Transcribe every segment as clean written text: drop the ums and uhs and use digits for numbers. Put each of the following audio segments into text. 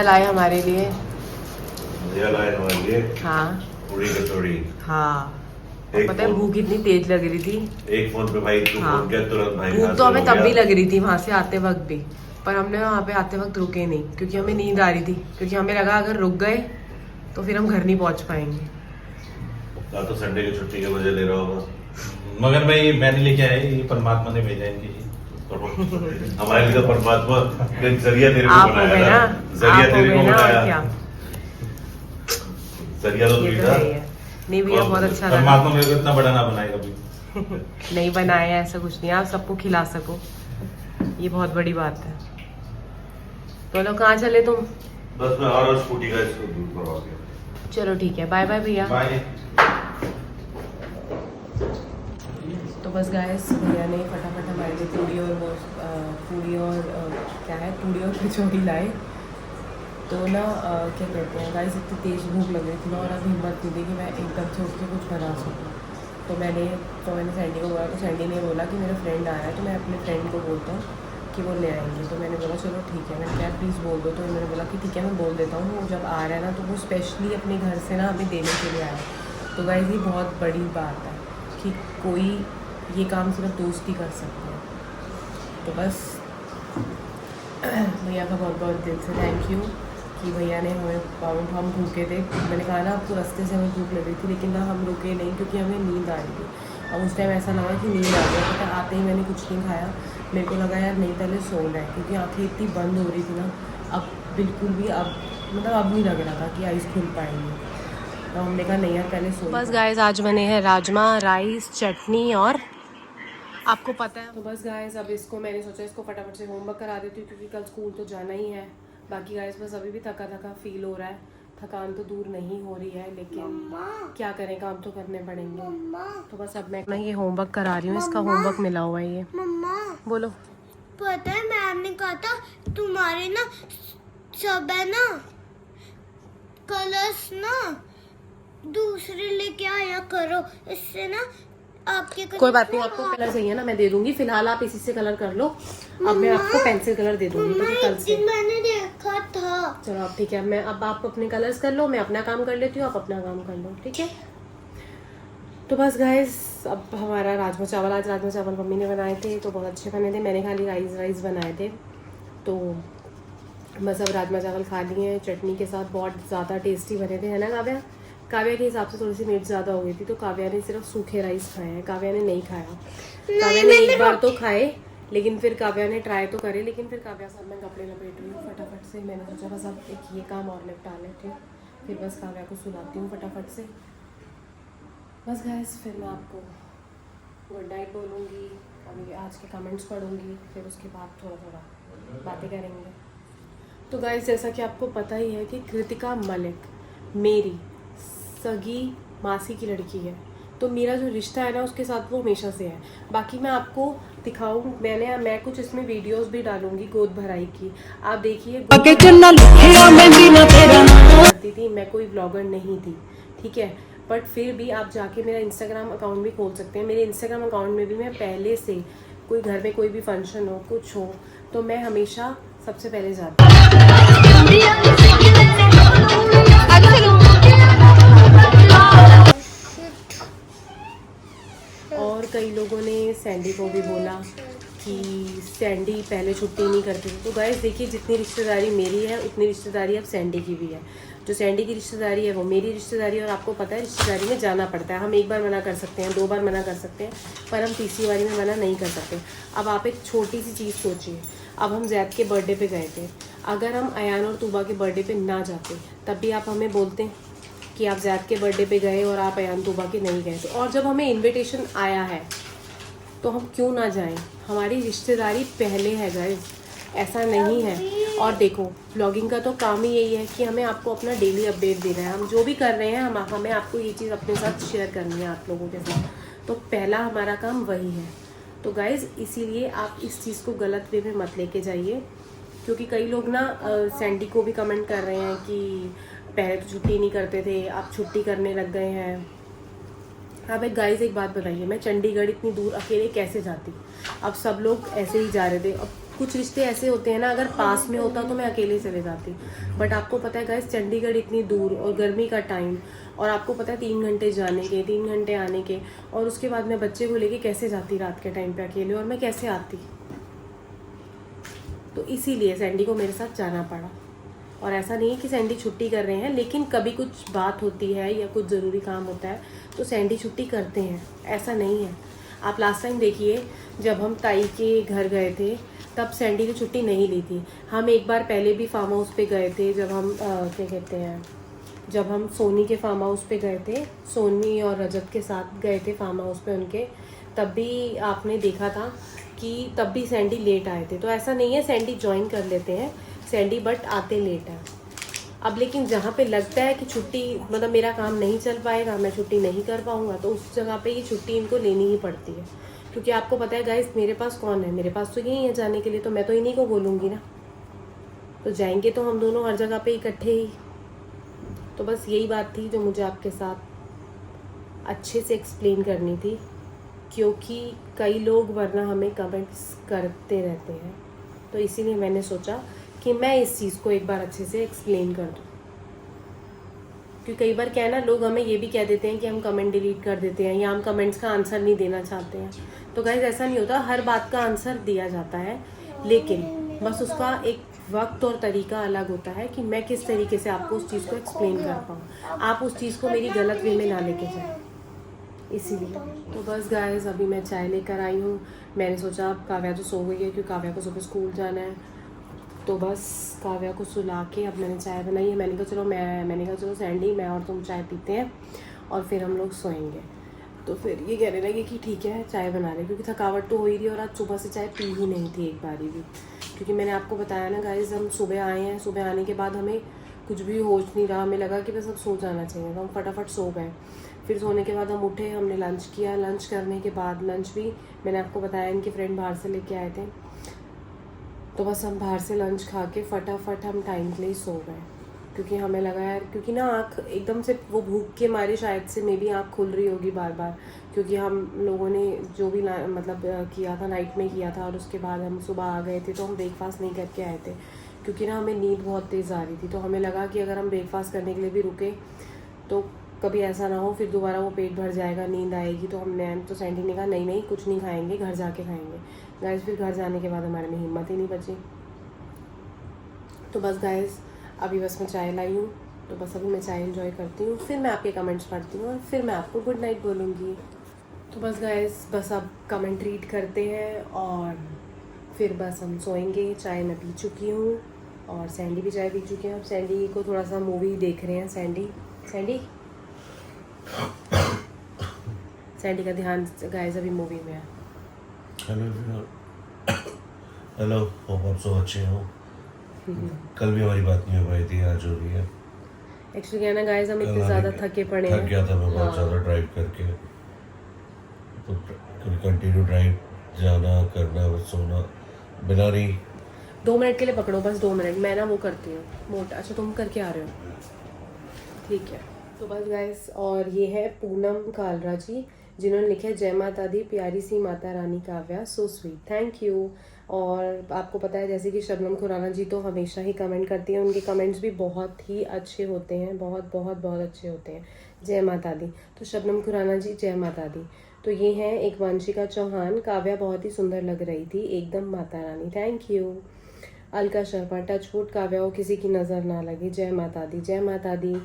भैया लाए हमारे लिए। हाँ पूरी कचौड़ी। हाँ, और पता है भूख इतनी तेज लग रही थी। एक फोन पे भाई तू फोन किया तुरंत भाई भूख तो हमें तब भी लग रही थी वहां से आते वक्त भी, पर हमने वहाँ पे आते वक्त रुके नहीं क्योंकि हमें नींद आ रही थी, क्योंकि हमें लगा अगर रुक गए तो फिर हम घर नहीं पहुंच पाएंगे। तो संडे की छुट्टी के मजे ले रहा होगा, मगर मैं ये मैंने लेके आया, ये परमात्मा ने भेजा इनके लिए। हमारे लिए तो परमात्मा जरिया तेरे को आप हो बनाया गए ना, जरिया आप हो तेरे गए को ना, और बनाया। क्या। जरिया तो ये तू तो था। है ही है। नहीं भैया बहुत अच्छा लगा। परमात्मा मेरे को इतना बड़ा ना बनाए कभी। नहीं बनाया ऐसा कुछ नहीं, आप सबको खिला सको, ये बहुत बड़ी बात है। तो लोग कहाँ चले तुम? बस मैं और स्कूटी का इसको दूर करवा दिया। चलो ठीक है, बाय बाय भैया। बाय। तो बस गाइस भैया ने फटाफट हमारे लिए पूड़ी और क्या है, पूड़ी और कचौड़ी लाए। तो ना क्या कहते हैं गाइस, इतनी तेज़ भूख लग रही थी ना, और अब हिम्मत नहीं थी कि मैं एकदम से उठ के कुछ बना सकूँ। तो मैंने सैंडी को बोला, तो सैंडी ने बोला कि मेरा फ्रेंड आया है तो मैं अपने फ्रेंड को बोलता हूँ कि वो ले आएंगे। तो मैंने बोला चलो ठीक है, मैंने क्या प्लीज़ बोल दो। तो इन्होंने बोला कि ठीक है मैं बोल देता हूँ, वो जब आ रहा है ना तो वो स्पेशली अपने घर से ना हमें देने के लिए आया। तो गाइस ये बहुत बड़ी बात है कि कोई ये काम सिर्फ दोस्त ही कर सकते हैं। तो बस भैया का बहुत बहुत दिल से थैंक यू कि भैया ने हमें, हम भूखे थे, मैंने कहा ना आपको रास्ते से हमें भूख लग रही थी, लेकिन ना हम रुके नहीं क्योंकि हमें नींद आ रही थी। अब उस टाइम ऐसा लगा कि नींद आ गया, पता आते ही मैंने कुछ नहीं खाया। मेरे को लगा यार नहीं पहले सोना है, क्योंकि आँखें इतनी बंद हो रही थी ना, अब बिल्कुल भी अब नहीं लग रहा था कि आइस खुल पाएंगे। तो हमने कहा नहीं यार पहले सो। बस गाइस आज बने हैं राजमा, राइस, चटनी और आपको पता है। तो बस गाइस अब इसको मैंने सोचा इसको फटाफट से होमवर्क करा देती हूँ, क्योंकि कल स्कूल तो जाना ही है। बाकी गाइस बस अभी भी थका थका फील हो रहा है, थकान तो दूर नहीं हो रही है, लेकिन क्या करें, काम तो करने पड़ेंगे। तो बस अब मैं ये होमवर्क करा रही हूँ, इसका होमवर्क मिला हुआ है ये। मम्मा बोलो। पता है मैम ने कहा था तुम्हारे ना सब है ना कलर्स ना दूसरे लेके आया करो, इससे ना आपके कोई बात नहीं, आपको कलर चाहिए ना मैं दे दूंगी, फिलहाल आप इसी से कलर कर लो। अब मैं आपको पेंसिल कलर दे दूंगी कल से। मैंने देखा था। चलो आप ठीक है, मैं अब आप अपने कलर्स कर लो, मैं अपना काम कर लेती हूँ, आप अपना काम कर लो, ठीक है। तो बस गाइस अब हमारा राजमा चावल, आज राजमा चावल मम्मी ने बनाए थे तो बहुत अच्छे बने थे, मैंने खाली राइस बनाए थे। तो बस अब राजमा चावल खा लिए हैं चटनी के साथ, बहुत ज़्यादा टेस्टी बने थे, है ना काव्या? काव्या के हिसाब से थोड़ी सी मिर्च ज़्यादा हो गई थी, तो काव्या ने सिर्फ सूखे राइस खाए हैं, काव्या ने नहीं खाया। काव्या ने एक बार तो खाए, लेकिन फिर काव्या ने ट्राई तो करे, लेकिन फिर काव्या साहब मैं कपड़े लपेट रही हूँ फटाफट से। मैंने सोचा बस अब एक ये काम और निपटा लेते हैं, फिर बस काव्या को सुलाती हूँ फटाफट से। बस गाइस फिर मैं आपको गुड नाइट बोलूँगी, अभी आज के कमेंट्स पढ़ूँगी, फिर उसके बाद थोड़ा थोड़ा बातें करेंगे। तो गाइस जैसा कि आपको पता ही है कि कृतिका मलिक मेरी सगी मासी की लड़की है, तो मेरा जो रिश्ता है ना उसके साथ वो हमेशा से है। बाकी मैं आपको दिखाऊँ, मैं कुछ इसमें वीडियोस भी डालूंगी गोद भराई की, आप देखिए। करती थी, मैं कोई ब्लॉगर नहीं थी, ठीक है, बट फिर भी आप जाके मेरा इंस्टाग्राम अकाउंट भी खोल सकते हैं। मेरे इंस्टाग्राम अकाउंट में भी मैं पहले से कोई घर में कोई भी फंक्शन हो कुछ हो तो मैं हमेशा सबसे पहले जाती हूँ। और कई लोगों ने सैंडी को भी बोला कि सैंडी पहले छुट्टी नहीं करती थी। तो गाइस देखिए, जितनी रिश्तेदारी मेरी है उतनी रिश्तेदारी अब सैंडी की भी है। जो सैंडी की रिश्तेदारी है वो मेरी रिश्तेदारी है, और आपको पता है रिश्तेदारी में जाना पड़ता है। हम एक बार मना कर सकते हैं, 2 बार मना कर सकते हैं, पर हम तीसरी बारी में मना नहीं कर सकते। अब आप एक छोटी सी चीज़ सोचिए, अब हम जैद के बर्थडे पे गए थे, अगर हम अयान और तूबा के बर्थडे पे ना जाते तब भी आप हमें बोलते कि आप जैद के बर्थडे पे गए और आप अयान तूबा के नहीं गए। तो और जब हमें इन्विटेशन आया है तो हम क्यों ना जाएं? हमारी रिश्तेदारी पहले है गाइस, ऐसा नहीं है। और देखो ब्लॉगिंग का तो काम ही यही है कि हमें आपको अपना डेली अपडेट देना है। हम जो भी कर रहे हैं हमें आपको ये चीज़ अपने साथ शेयर करनी है आप लोगों के साथ, तो पहला हमारा काम वही है। तो गाइस इसीलिए आप इस चीज़ को गलत वे में मत लेके जाइए, क्योंकि कई लोग ना सैंडी को भी कमेंट कर रहे हैं कि पहले तो छुट्टी नहीं करते थे, आप छुट्टी करने लग गए हैं। अब एक बात बताइए, मैं चंडीगढ़ इतनी दूर अकेले कैसे जाती? अब सब लोग ऐसे ही जा रहे थे, अब कुछ रिश्ते ऐसे होते हैं ना, अगर पास में होता तो मैं अकेले चले जाती, बट आपको पता है गाइस चंडीगढ़ इतनी दूर और गर्मी का टाइम, और आपको पता है 3 घंटे जाने के 3 घंटे आने के, और उसके बाद मैं बच्चे को लेके कैसे जाती रात के टाइम पे अकेले, और मैं कैसे आती। तो इसीलिए सैंडी को मेरे साथ जाना पड़ा। और ऐसा नहीं है कि सैंडी छुट्टी कर रहे हैं, लेकिन कभी कुछ बात होती है या कुछ ज़रूरी काम होता है तो सैंडी छुट्टी करते हैं, ऐसा नहीं है। आप लास्ट टाइम देखिए जब हम ताई के घर गए थे तब सैंडी ने छुट्टी नहीं ली थी। हम एक बार पहले भी फार्म हाउस पे गए थे, जब हम क्या कहते हैं, जब हम सोनी के फार्म हाउस पे गए थे, सोनी और रजत के साथ गए थे फार्म हाउस पे उनके, तब भी आपने देखा था कि तब भी सैंडी लेट आए थे। तो ऐसा नहीं है सैंडी ज्वाइन कर लेते हैं सैंडी, बट आते लेट है। अब लेकिन जहाँ पे लगता है कि छुट्टी मतलब मेरा काम नहीं चल पाएगा, मैं छुट्टी नहीं कर पाऊँगा, तो उस जगह पे ये छुट्टी इनको लेनी ही पड़ती है। क्योंकि आपको पता है गाइस मेरे पास कौन है, मेरे पास तो यही है जाने के लिए, तो मैं तो इन्हीं को बोलूँगी ना, तो जाएंगे तो हम दोनों हर जगह पे इकट्ठे ही। तो बस यही बात थी जो मुझे आपके साथ अच्छे से एक्सप्लेन करनी थी, क्योंकि कई लोग वरना हमें कमेंट्स करते रहते हैं, तो इसीलिए मैंने सोचा कि मैं इस चीज़ को एक बार अच्छे से एक्सप्लेन कर दूँ। क्योंकि कई बार क्या है ना, लोग हमें ये भी कह देते हैं कि हम कमेंट डिलीट कर देते हैं या हम कमेंट्स का आंसर नहीं देना चाहते हैं। तो गाइस ऐसा नहीं होता, हर बात का आंसर दिया जाता है, लेकिन बस उसका एक वक्त और तरीका अलग होता है कि मैं किस तरीके से आपको उस चीज़ को एक्सप्लेन कर पाऊँ, आप उस चीज़ को मेरी गलत वे में ना लेके जाए, इसीलिए। तो बस गाइस अभी मैं चाय लेकर आई हूँ। मैंने सोचा अब काव्या तो सो गई है क्योंकि काव्या को सुबह स्कूल जाना है, तो बस काव्या को सुला के अब मैंने चाय बनाई है। मैंने कहा चलो सैंडी मैं और तुम चाय पीते हैं और फिर हम लोग सोएंगे। तो फिर ये कहने लगे कि ठीक है चाय बना रहे, क्योंकि थकावट तो हो ही रही और आज सुबह से चाय पी ही नहीं थी एक बारी भी। क्योंकि मैंने आपको बताया ना गाइस, हम सुबह आए हैं, सुबह आने के बाद हमें कुछ भी होश नहीं रहा, हमें लगा कि बस अब सो जाना चाहिए, तो हम फटाफट सो गए। फिर सोने के बाद हम उठे, हमने लंच किया, लंच करने के बाद लंच भी मैंने आपको बताया इनके फ्रेंड बाहर से लेके आए थे, तो बस हम बाहर से लंच खा के फटाफट हम टाइम के लिए सो गए। क्योंकि हमें लगा यार, क्योंकि ना आँख एकदम से वो भूख के मारे शायद से मे भी आँख खुल रही होगी बार बार, क्योंकि हम लोगों ने जो भी मतलब किया था नाइट में किया था, और उसके बाद हम सुबह आ गए थे, तो हम ब्रेकफास्ट नहीं करके आए थे क्योंकि ना हमें नींद बहुत तेज़ आ रही थी। तो हमें लगा कि अगर हम ब्रेकफास्ट करने के लिए भी रुके तो कभी ऐसा ना हो फिर दोबारा वो पेट भर जाएगा, नींद आएगी। तो सैंडी ने कहा नहीं कुछ नहीं खाएंगे, घर जाके खाएंगे। गाइस फिर घर जाने के बाद हमारे में हिम्मत ही नहीं बची। तो बस गाइस अभी बस मैं चाय लाई हूँ, तो बस अभी मैं चाय एंजॉय करती हूँ, फिर मैं आपके कमेंट्स पढ़ती हूँ और फिर मैं आपको गुड नाइट बोलूँगी। तो बस गाइस बस अब कमेंट रीड करते हैं और फिर बस हम सोएंगे। चाय मैं पी चुकी हूँ और सैंडी भी चाय पी चुके हैं। अब सैंडी को थोड़ा सा मूवी देख रहे हैं। सैंडी का ध्यान गाइस अभी मूवी में है। हेलो होप आप सब अच्छे हो। कल भी हमारी बात नहीं हो पाई थी, आज हो रही है। एक्चुअली क्या ना गाइस, हम इतने ज़्यादा थके पड़े हैं। थक गया था मैं बहुत ज़्यादा ड्राइव करके, तो कंटिन्यू ड्राइव, जाना करना बस सोना बिना नहीं। 2 मिनट के लिए पकड़ो, बस 2 मिनट, मैं ना वो करती हूँ मोटा। अच्छा तुम करके आ रहे हो, ठीक है। तो बस गाइस, और ये है पूनम कालरा जी, जिन्होंने लिखा है जय माता दी, प्यारी सी माता रानी Kavya, so sweet, thank you. और आपको पता है जैसे कि शबनम खुराना जी तो हमेशा ही कमेंट करती हैं, उनके कमेंट्स भी बहुत ही अच्छे होते हैं, बहुत अच्छे होते हैं। जय माता दी। तो शबनम खुराना जी जय माता दी। तो ये हैं एक वंशिका चौहान, काव्या बहुत ही सुंदर लग रही थी, एकदम माता रानी, thank you. Alka Sharma, touchwood Kavya को किसी की नज़र ना लगे, जय माता दी, जय माता दी।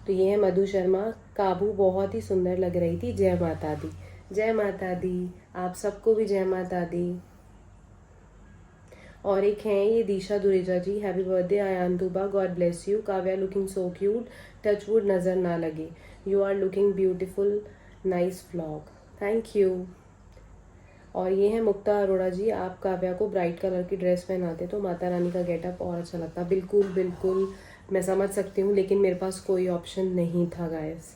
तो ये है मधु शर्मा, काबू बहुत ही सुंदर लग रही थी, जय माता दी, जय माता दी। आप सबको भी जय माता दी। और एक हैं ये दीशा दुरेजा जी, हैप्पी बर्थडे आयांतुबा, God bless you, Kavya looking so cute, touchwood नज़र ना लगे, you are looking beautiful, nice vlog, thank you. और ये है मुक्ता अरोड़ा जी, आप काव्या को ब्राइट कलर की ड्रेस पहनाते तो माता रानी का गेटअप और अच्छा लगता। बिल्कुल मैं समझ सकती हूँ, लेकिन मेरे पास कोई ऑप्शन नहीं था गाइस।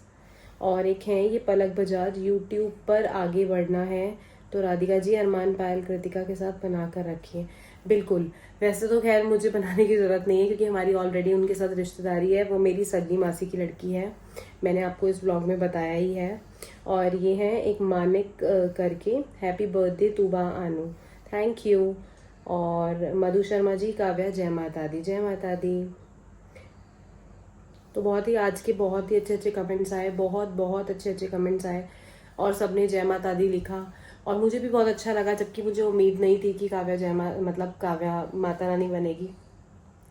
और एक है ये पलक बजाज, यूट्यूब पर आगे बढ़ना है तो राधिका जी अरमान पायल कृतिका के साथ बना कर रखिए। बिल्कुल, वैसे तो खैर मुझे बनाने की ज़रूरत नहीं है क्योंकि हमारी ऑलरेडी उनके साथ रिश्तेदारी है, वो मेरी सगी मासी की लड़की है, मैंने आपको इस ब्लॉग में बताया ही है। और ये है एक मानिक करके, हैप्पी बर्थडे तूबा आनू, थैंक यू। और मधु शर्मा जी, काव्या जय माता दी, जय माता दी। तो बहुत ही आज के बहुत ही अच्छे अच्छे कमेंट्स आए, बहुत अच्छे अच्छे कमेंट्स आए और सबने जय माता दी लिखा और मुझे भी बहुत अच्छा लगा, जबकि मुझे उम्मीद नहीं थी कि काव्या मतलब काव्या माता रानी बनेगी,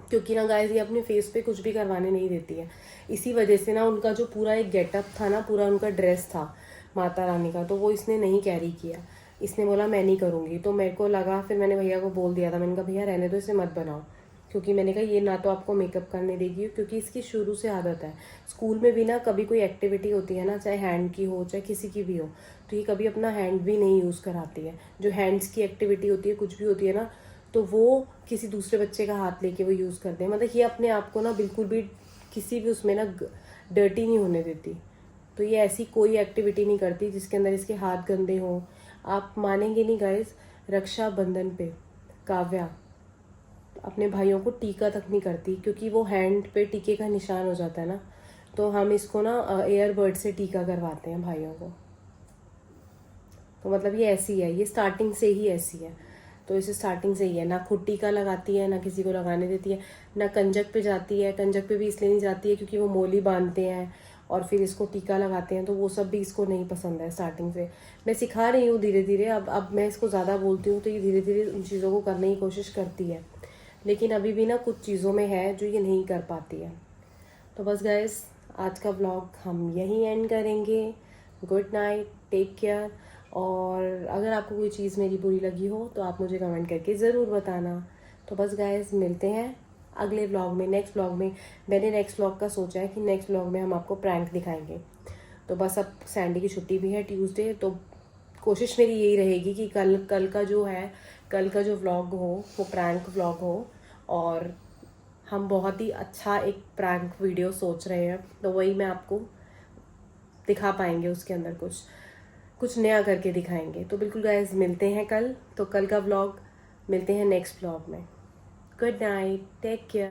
क्योंकि ना गाइस ये अपने फेस पे कुछ भी करवाने नहीं देती है। इसी वजह से ना उनका जो पूरा एक गेटअप था ना, पूरा उनका ड्रेस था माता रानी का, तो वो इसने नहीं कैरी किया। इसने बोला मैं नहीं करूँगी, तो मेरे को लगा, फिर मैंने भैया को बोल दिया था, मैंने कहा भैया रहने दो, इसे मत बनाओ, क्योंकि मैंने कहा ये ना तो आपको मेकअप करने देगी, क्योंकि इसकी शुरू से आदत है। स्कूल में भी ना कभी कोई एक्टिविटी होती है ना, चाहे हैंड की हो चाहे किसी की भी हो, तो ये कभी अपना हैंड भी नहीं यूज़ कराती है। जो हैंड्स की एक्टिविटी होती है, कुछ भी होती है ना, तो वो किसी दूसरे बच्चे का हाथ लेके वो यूज़ करते हैं। मतलब ये अपने आप को ना बिल्कुल भी किसी भी उसमें ना डर्टी नहीं होने देती। तो ये ऐसी कोई एक्टिविटी नहीं करती जिसके अंदर इसके हाथ गंदे हों। आप मानेंगे नहीं गाइस, रक्षाबंधन पे काव्या अपने भाइयों को टीका तक नहीं करती, क्योंकि वो हैंड पे टीके का निशान हो जाता है ना, तो हम इसको ना एयरबड से टीका करवाते हैं भाइयों को। तो मतलब ये ऐसी है, ये स्टार्टिंग से ही ऐसी है। तो इसे स्टार्टिंग से ही है, ना खुद टीका लगाती है, ना किसी को लगाने देती है, ना कंजक पे जाती है। कंजक पे भी इसलिए नहीं जाती है क्योंकि वो मोली बांधते हैं और फिर इसको टीका लगाते हैं, तो वो सब भी इसको नहीं पसंद है स्टार्टिंग से। मैं सिखा रही हूँ धीरे धीरे, अब मैं इसको ज़्यादा बोलती हूँ तो ये धीरे धीरे उन चीज़ों को करने की कोशिश करती है, लेकिन अभी भी ना कुछ चीज़ों में है जो ये नहीं कर पाती है। तो बस गाइस, आज का व्लॉग हम यहीं एंड करेंगे। Good night, take care. और अगर आपको कोई चीज़ मेरी बुरी लगी हो तो आप मुझे कमेंट करके ज़रूर बताना। तो बस गाइस, मिलते हैं अगले व्लॉग में, नेक्स्ट व्लॉग में। मैंने नेक्स्ट व्लॉग का सोचा है कि नेक्स्ट व्लॉग में हम आपको प्रैंक दिखाएंगे। तो बस अब सैंडी की छुट्टी भी है ट्यूसडे, तो कोशिश मेरी यही रहेगी कि कल का जो व्लॉग हो वो प्रैंक व्लॉग हो, और हम बहुत ही अच्छा एक प्रैंक वीडियो सोच रहे हैं, तो वही मैं आपको दिखा पाएंगे, उसके अंदर कुछ नया करके दिखाएंगे। तो बिल्कुल गाइस, मिलते हैं कल। तो कल का व्लॉग मिलते हैं नेक्स्ट व्लॉग में। Good night, take care.